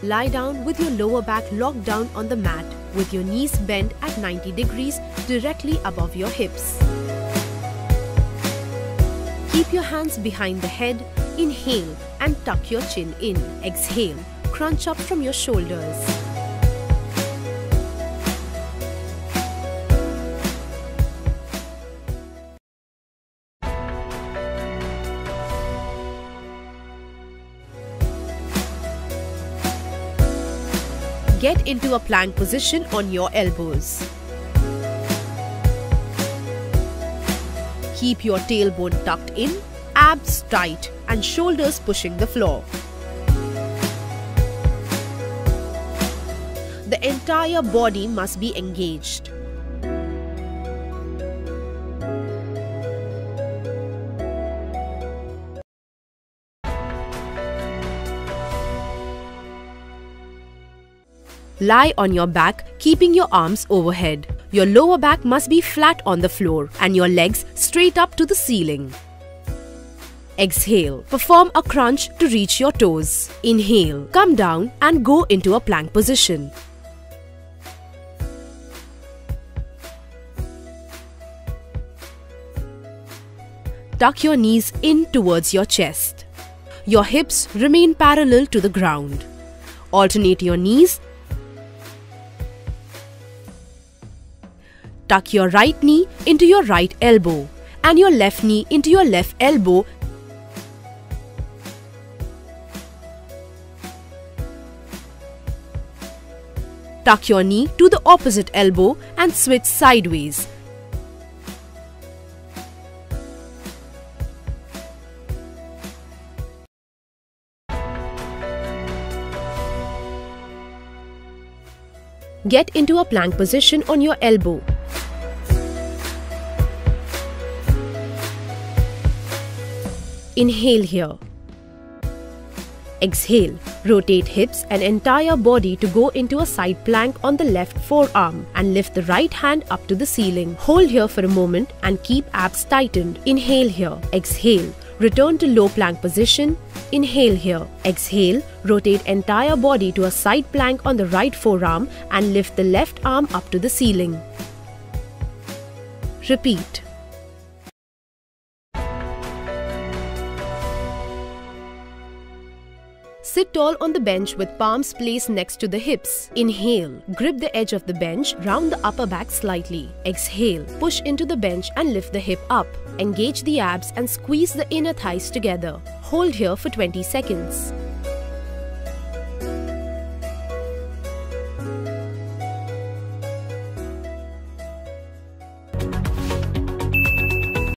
Lie down with your lower back locked down on the mat with your knees bent at 90 degrees directly above your hips. Keep your hands behind the head, inhale and tuck your chin in. Exhale, crunch up from your shoulders. Get into a plank position on your elbows. Keep your tailbone tucked in, abs tight and shoulders pushing the floor. The entire body must be engaged. Lie on your back, keeping your arms overhead. Your lower back must be flat on the floor and your legs straight up to the ceiling. Exhale. Perform a crunch to reach your toes. Inhale. Come down and go into a plank position. Tuck your knees in towards your chest. Your hips remain parallel to the ground. Alternate your knees. Tuck your right knee into your right elbow and your left knee into your left elbow. Tuck your knee to the opposite elbow and switch sideways. Get into a plank position on your elbow. Inhale here. Exhale. Rotate hips and entire body to go into a side plank on the left forearm and lift the right hand up to the ceiling. Hold here for a moment and keep abs tightened. Inhale here. Exhale. Return to low plank position. Inhale here. Exhale. Rotate entire body to a side plank on the right forearm and lift the left arm up to the ceiling. Repeat. Sit tall on the bench with palms placed next to the hips. Inhale. Grip the edge of the bench, round the upper back slightly. Exhale. Push into the bench and lift the hip up. Engage the abs and squeeze the inner thighs together. Hold here for 20 seconds.